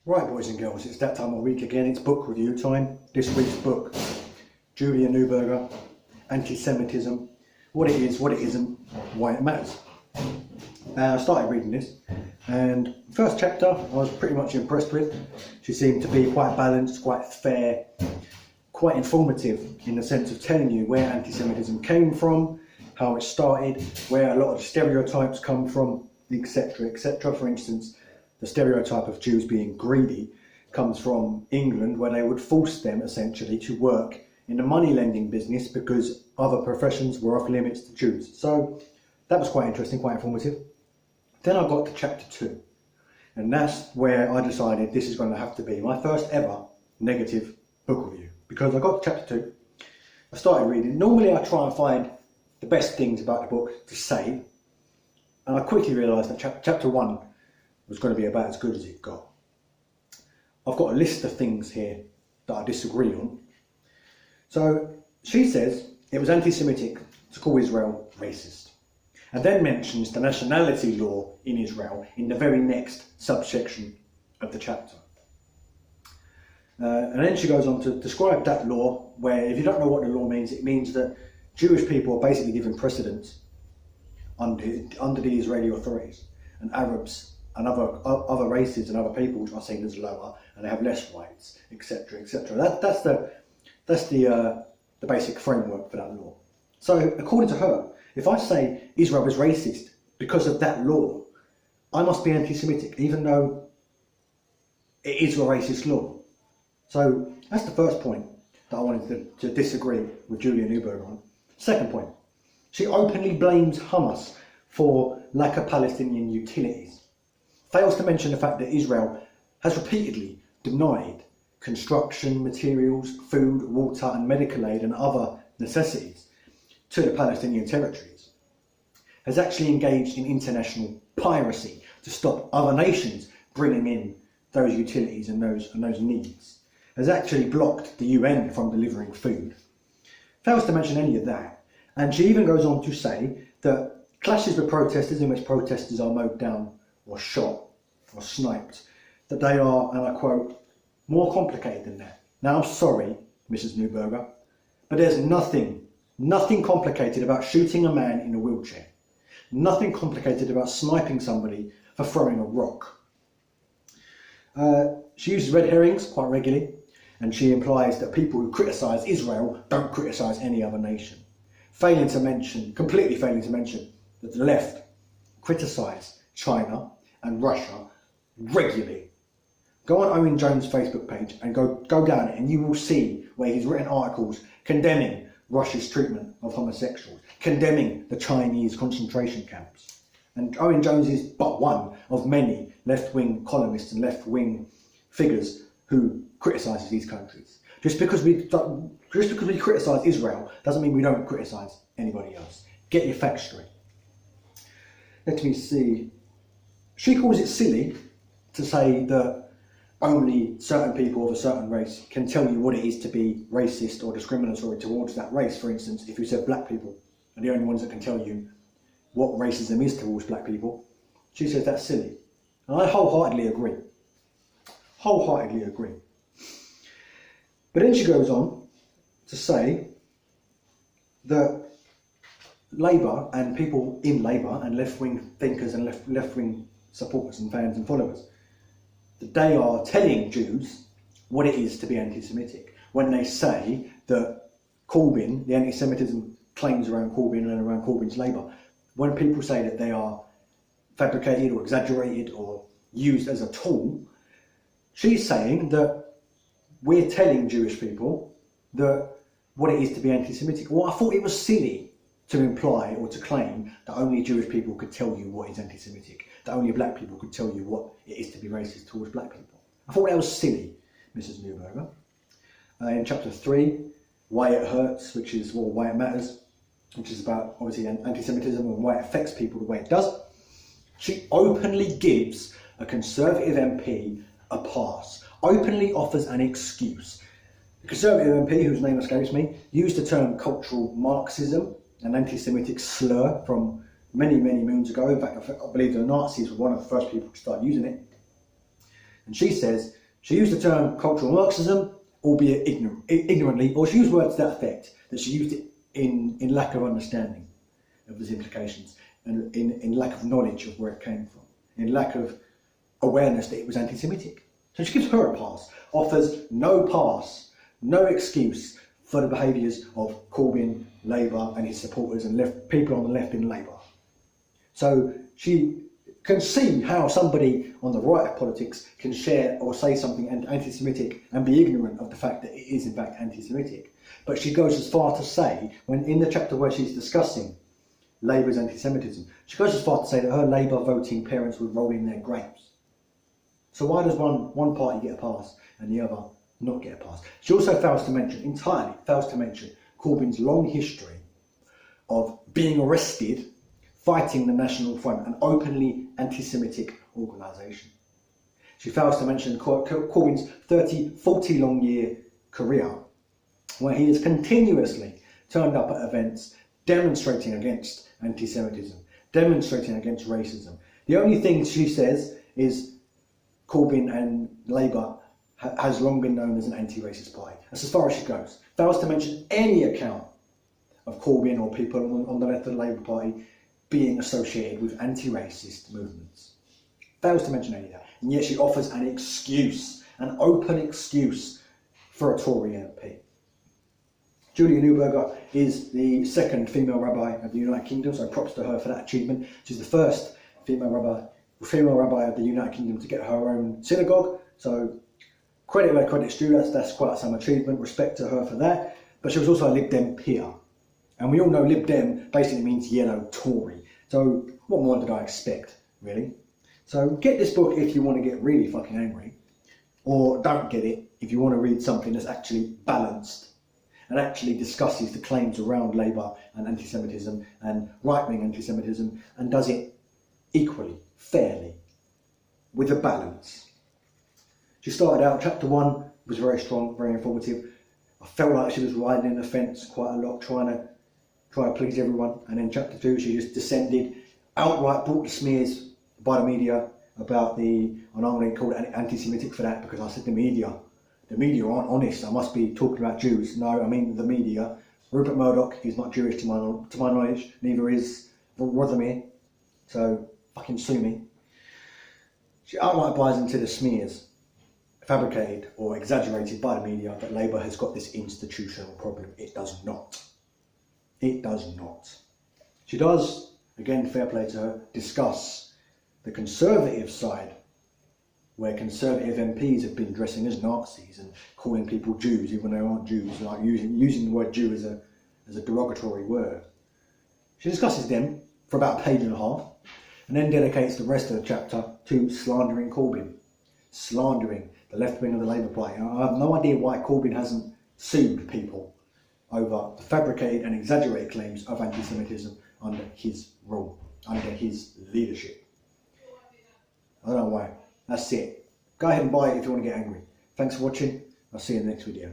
Right, boys and girls, it's that time of week again. It's book review time. This week's book, Julia Neuberger, Antisemitism, what it is, what it isn't, why it matters. I started reading this, and first chapter I was pretty much impressed with. She seemed to be quite balanced, quite fair, quite informative in the sense of telling you where anti-Semitism came from, how it started, where a lot of stereotypes come from, etc., etc. For instance, the stereotype of Jews being greedy comes from England, where they would force them essentially to work in the money lending business because other professions were off limits to Jews. So that was quite interesting, quite informative. Then I got to chapter 2, and that's where I decided this is going to have to be my first ever negative book review, because I got to chapter 2, I started reading. Normally I try and find the best things about the book to say, and I quickly realised that chapter 1 was going to be about as good as it got. I've got a list of things here that I disagree on. So she says it was anti-Semitic to call Israel racist, and then mentions the nationality law in Israel in the very next subsection of the chapter. And then she goes on to describe that law, where if you don't know what the law means, it means that Jewish people are basically given precedence under the Israeli authorities, and Arabs and other races and other peoples are seen as lower, and they have less rights, etc., etc. That's the basic framework for that law. So according to her, if I say Israel is racist because of that law, I must be anti-Semitic, even though it is a racist law. So that's the first point that I wanted to disagree with Julia Neuberger on. Second point, she openly blames Hamas for lack of Palestinian utilities. Fails to mention the fact that Israel has repeatedly denied construction materials, food, water and medical aid and other necessities to the Palestinian territories. Has actually engaged in international piracy to stop other nations bringing in those utilities and those needs. Has actually blocked the UN from delivering food. Fails to mention any of that. And she even goes on to say that clashes with protesters, in which protesters are mowed down or shot or sniped, that they are, and I quote, more complicated than that. Now I'm sorry, Mrs. Neuberger, but there's nothing complicated about shooting a man in a wheelchair. Nothing complicated about sniping somebody for throwing a rock. She uses red herrings quite regularly, and she implies that people who criticise Israel don't criticise any other nation. Completely failing to mention that the left criticise China and Russia regularly. Go on Owen Jones' Facebook page and go down it, and you will see where he's written articles condemning Russia's treatment of homosexuals, condemning the Chinese concentration camps. And Owen Jones is but one of many left-wing columnists and left-wing figures who criticises these countries. Just because we criticise Israel doesn't mean we don't criticise anybody else. Get your facts straight. Let me see. She calls it silly to say that only certain people of a certain race can tell you what it is to be racist or discriminatory towards that race. For instance, if you said black people are the only ones that can tell you what racism is towards black people, she says that's silly. And I wholeheartedly agree. Wholeheartedly agree. But then she goes on to say that Labour and people in Labour and left-wing thinkers and left-wing supporters and fans and followers, that they are telling Jews what it is to be anti-Semitic when they say that Corbyn, the anti-Semitism claims around Corbyn and around Corbyn's Labour, when people say that they are fabricated or exaggerated or used as a tool, she's saying that we're telling Jewish people that what it is to be anti-Semitic. Well, I thought it was silly to imply or to claim that only Jewish people could tell you what is anti-Semitic, that only black people could tell you what it is to be racist towards black people. I thought that was silly, Mrs. Neuberger. In chapter 3, Why It Hurts, which is, well, Why It Matters, which is about, obviously, anti-Semitism and why it affects people the way it does, she openly gives a Conservative MP a pass, openly offers an excuse. The Conservative MP, whose name escapes me, used the term cultural Marxism, an anti-Semitic slur from many, many moons ago. In fact, I believe the Nazis were one of the first people to start using it. And she says she used the term cultural Marxism, albeit ignorantly, or she used words to that effect, that she used it in lack of understanding of its implications, and in lack of knowledge of where it came from, in lack of awareness that it was anti-Semitic. So she gives her a pass, offers no pass, no excuse for the behaviours of Corbyn, Labour and his supporters and people on the left in Labour. So she can see how somebody on the right of politics can share or say something anti-Semitic and be ignorant of the fact that it is in fact anti-Semitic. But she goes as far to say, when in the chapter where she's discussing Labour's anti-Semitism, she goes as far to say that her Labour voting parents would roll in their graves. So why does one party get a pass and the other not get a pass? She also entirely fails to mention Corbyn's long history of being arrested fighting the National Front, an openly anti-Semitic organisation. She fails to mention Corbyn's 40 long year career, where he has continuously turned up at events demonstrating against anti-Semitism, demonstrating against racism. The only thing she says is Corbyn and Labour has long been known as an anti-racist party. That's as far as she goes. Fails to mention any account of Corbyn or people on the left of the Labour Party being associated with anti-racist movements. Fails to mention any of that. And yet she offers an excuse, an open excuse for a Tory MP. Julia Neuberger is the second female rabbi of the United Kingdom, so props to her for that achievement. She's the first female rabbi of the United Kingdom to get her own synagogue, so credit where credit's due, that's quite some achievement, respect to her for that. But she was also a Lib Dem peer. And we all know Lib Dem basically means yellow Tory. So what more did I expect, really? So get this book if you want to get really fucking angry, or don't get it if you want to read something that's actually balanced and actually discusses the claims around Labour and anti-Semitism and right-wing anti-Semitism and does it equally, fairly, with a balance. She started out, chapter 1 was very strong, very informative. I felt like she was riding in the fence quite a lot, trying to please everyone. And then chapter 2, she just descended, outright brought the smears by the media about and I'm going to call it anti-Semitic for that because I said the media aren't honest, I must be talking about Jews. No, I mean the media. Rupert Murdoch is not Jewish to my knowledge, neither is Rothermere, so fucking sue me. She outright buys into the smears, fabricated or exaggerated by the media, that Labour has got this institutional problem. It does not. It does not. She does, again, fair play to her, discuss the Conservative side, where Conservative MPs have been dressing as Nazis and calling people Jews even though they aren't Jews, like using the word Jew as a derogatory word. She discusses them for about a page and a half, and then dedicates the rest of the chapter to slandering Corbyn, slandering the left wing of the Labour Party. And I have no idea why Corbyn hasn't sued people over the fabricated and exaggerated claims of anti-Semitism under his rule, under his leadership. I don't know why. That's it. Go ahead and buy it if you want to get angry. Thanks for watching. I'll see you in the next video.